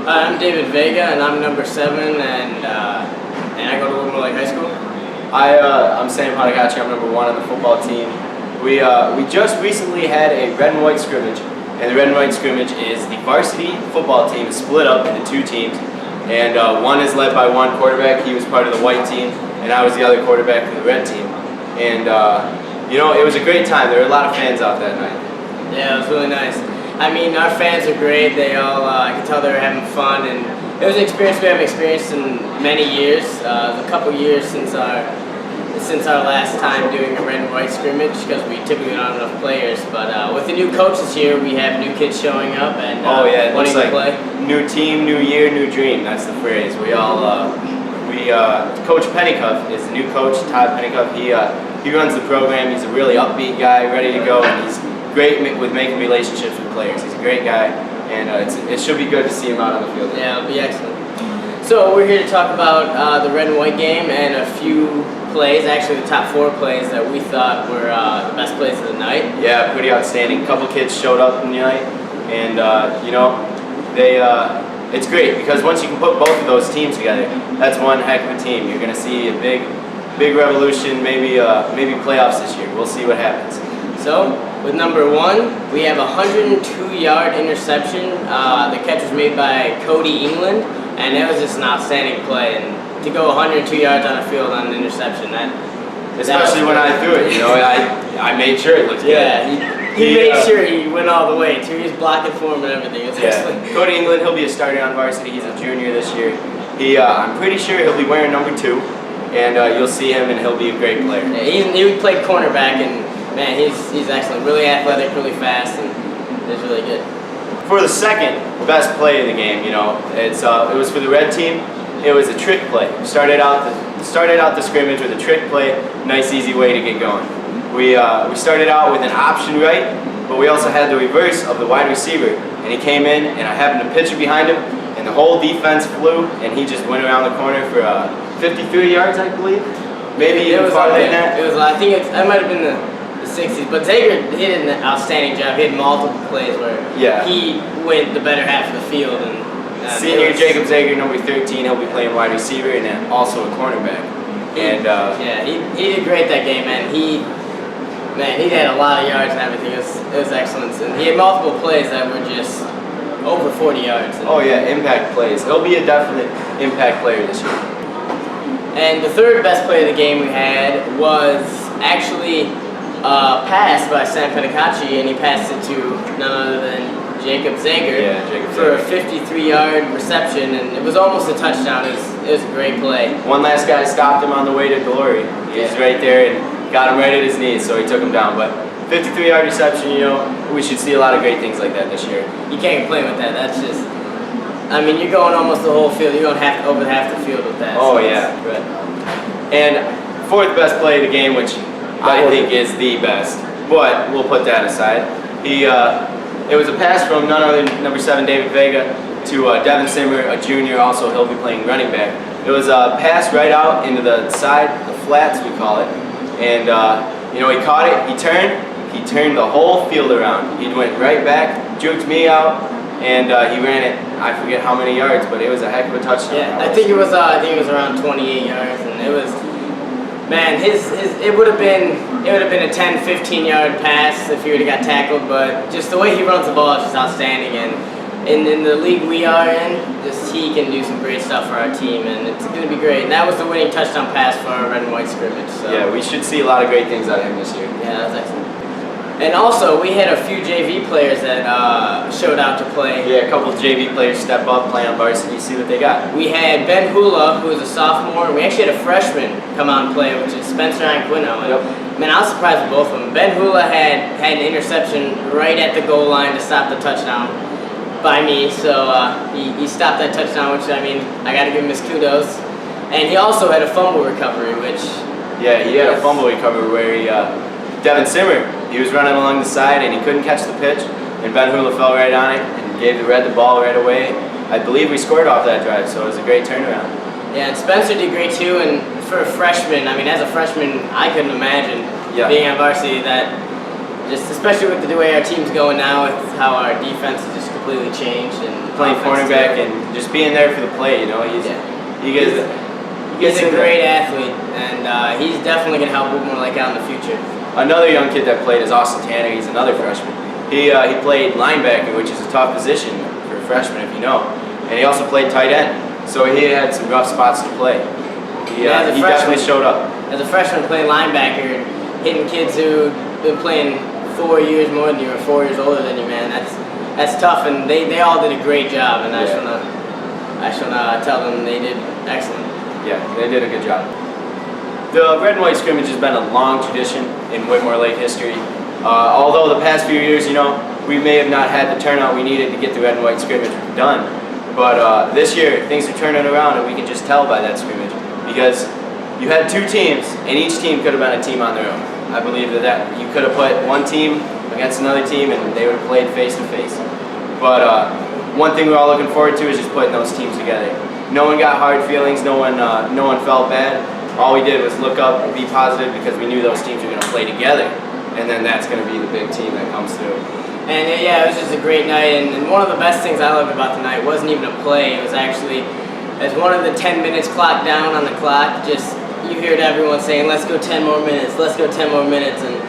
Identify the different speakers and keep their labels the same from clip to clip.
Speaker 1: I'm David Vega, and I'm number 7, and I go to Whitmore High School.
Speaker 2: I'm Sam Padagachi. I'm number 1 on the football team. We just recently had a Red and White Scrimmage, and the Red and White Scrimmage is the varsity football team is split up into 2 teams, and one is led by one quarterback. He was part of the white team, and I was the other quarterback for the red team. And it was a great time. There were a lot of fans out that night.
Speaker 1: Yeah, it was really nice. I mean, our fans are great. They all, I could tell they were having fun, and it was an experience we haven't experienced in many years. It was a couple years since our last time doing a Red and White Scrimmage, because we typically don't have enough players. But with the new coach this year, we have new kids showing up, and
Speaker 2: it looks like
Speaker 1: play.
Speaker 2: New team, new year, new dream. That's the phrase. Coach Pennycuff is the new coach, Todd Pennycuff. He runs the program. He's a really upbeat guy, ready to go, and he's great with making relationships with players. He's a great guy, and it should be good to see him out on the field.
Speaker 1: Yeah, it'll be excellent. So we're here to talk about the Red and White game and a few plays, actually the top 4 plays that we thought were the best plays of the night.
Speaker 2: Yeah, pretty outstanding. A couple kids showed up in the night, and it's great because once you can put both of those teams together, that's one heck of a team. You're going to see a big revolution, maybe playoffs this year. We'll see what happens.
Speaker 1: So, with number 1, we have a 102-yard interception. The catch was made by Cody England, and it was just an outstanding play. And to go 102 yards on a field on an interception,
Speaker 2: especially when I threw it, I made sure it looked good.
Speaker 1: Yeah, he made sure he went all the way too. He was blocking for him and everything. It was excellent.
Speaker 2: Cody England, he'll be a starter on varsity. He's a junior this year. I'm pretty sure he'll be wearing number 2, and you'll see him, and he'll be a great player.
Speaker 1: Yeah, he played cornerback, and man, he's excellent. Really athletic, really fast, and it's really good.
Speaker 2: For the second best play of the game, it was for the red team. It was a trick play. Started out the scrimmage with a trick play. Nice, easy way to get going. We started out with an option right, but we also had the reverse of the wide receiver, and he came in, and I happened to pitch it behind him, and the whole defense flew, and he just went around the corner for 53 yards, I believe. Maybe even farther than that.
Speaker 1: I think it might have been the 60s, but Zager did an outstanding job. He had multiple plays where he went the better half of the field. And
Speaker 2: senior Jacob Zager, number 13, he'll be playing wide receiver and then also a cornerback.
Speaker 1: He did great that game, man. He had a lot of yards and everything. It was excellent. And he had multiple plays that were just over 40 yards.
Speaker 2: Impact plays. He'll be a definite impact player this year.
Speaker 1: And the third best play of the game we had was actually pass by Sam Pedicacci, and he passed it to none other than Jacob Zager for a 53-yard reception, and it was almost a touchdown. It was a great play.
Speaker 2: One last guy stopped him on the way to glory. He was right there and got him right at his knees, so he took him down. But 53-yard reception, we should see a lot of great things like that this year.
Speaker 1: You can't complain with that. That's just, you're going almost the whole field. You're going over half the field with that.
Speaker 2: Right. And fourth best play of the game, which I think is the best, but we'll put that aside. It was a pass from none other than number 7, David Vega, to Devin Simmer, a junior. Also, he'll be playing running back. It was a pass right out into the side, the flats we call it, and he caught it. He turned the whole field around. He went right back, juked me out, and he ran it. I forget how many yards, but it was a heck of a touchdown.
Speaker 1: Yeah, I think it was around 28 yards, and it was. Man, it would have been a 10, 15-yard pass if he would have got tackled, but just the way he runs the ball is just outstanding. And in the league we are in, he can do some great stuff for our team, and it's going to be great. And that was the winning touchdown pass for our Red and White Scrimmage. So.
Speaker 2: Yeah, we should see a lot of great things out of him this year.
Speaker 1: Yeah, that was excellent. And also, we had a few JV players that showed out to play.
Speaker 2: Yeah, a couple of JV players step up, play on varsity, see what they got.
Speaker 1: We had Ben Hula, who is a sophomore, and we actually had a freshman come out and play, which is Spencer Anquino. And man, I was surprised with both of them. Ben Hula had an interception right at the goal line to stop the touchdown by me, so he stopped that touchdown, which, I got to give him his kudos. And he also had a fumble recovery, which...
Speaker 2: Yeah, he had a fumble recovery where Devin Simmer, he was running along the side and he couldn't catch the pitch, and Ben Hula fell right on it and gave the Red the ball right away. I believe we scored off that drive, so it was a great turnaround.
Speaker 1: Yeah, and Spencer did great too, and for a freshman, as a freshman, I couldn't imagine being on varsity. just especially with the way our team's going now, with how our defense has just completely changed and
Speaker 2: playing cornerback and just being there for the play. You know, he's
Speaker 1: a great athlete, and he's definitely gonna help Whitmore like out in the future.
Speaker 2: Another young kid that played is Austin Tanner. He's another freshman. He played linebacker, which is a tough position for a freshman, if you know. And he also played tight end, so he had some rough spots to play. He definitely showed up.
Speaker 1: As a freshman playing linebacker, hitting kids who've been playing 4 years more than you or 4 years older than you, man, that's tough. And they all did a great job, and I just wanna tell them they did excellent.
Speaker 2: Yeah, they did a good job. The Red White Scrimmage has been a long tradition in Whitmore Lake history. Although the past few years, you know, we may have not had the turnout we needed to get the Red and White Scrimmage done. But this year, things are turning around, and we can just tell by that scrimmage. Because you had 2 teams, and each team could have been a team on their own. I believe that you could have put one team against another team, and they would have played face to face. But one thing we're all looking forward to is just putting those teams together. No one got hard feelings. No one felt bad. All we did was look up and be positive because we knew those teams were going to play together, and then that's going to be the big team that comes through.
Speaker 1: And yeah, it was just a great night, and one of the best things I loved about the night wasn't even a play. It was actually, as one of the 10 minutes clocked down on the clock, just you heard everyone saying, let's go 10 more minutes, let's go 10 more minutes. And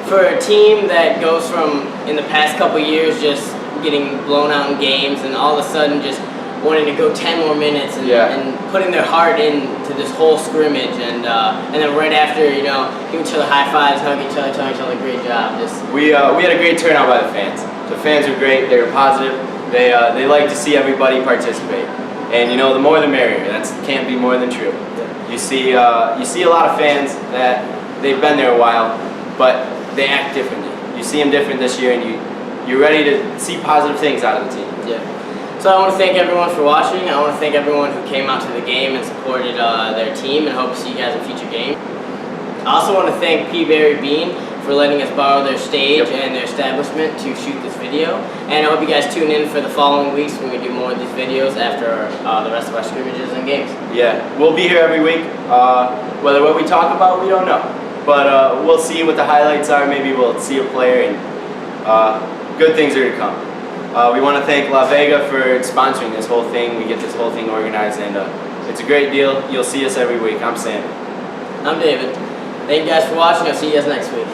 Speaker 1: for a team that goes from, in the past couple years, just getting blown out in games, and all of a sudden just wanting to go 10 more minutes and putting their heart into this whole scrimmage, and then right after, you know, give each other high fives, hug each other, tell each other great job.
Speaker 2: We had a great turnout by the fans. The fans were great. They were positive. They like to see everybody participate, and you know, the more the merrier. That can't be more than true. You see a lot of fans that they've been there a while, but they act differently. You see them different this year, and you're ready to see positive things out of the team.
Speaker 1: Yeah. So I want to thank everyone for watching. I want to thank everyone who came out to the game and supported their team, and hope to see you guys in future games. I also want to thank P. Barry Bean for letting us borrow their stage and their establishment to shoot this video. And I hope you guys tune in for the following weeks when we do more of these videos after the rest of our scrimmages and games.
Speaker 2: Yeah, we'll be here every week. Whether what we talk about, we don't know. But we'll see what the highlights are. Maybe we'll see a player, and good things are to come. We want to thank La Vega for sponsoring this whole thing. We get this whole thing organized, and it's a great deal. You'll see us every week. I'm Sam.
Speaker 1: I'm David. Thank you guys for watching. I'll see you guys next week.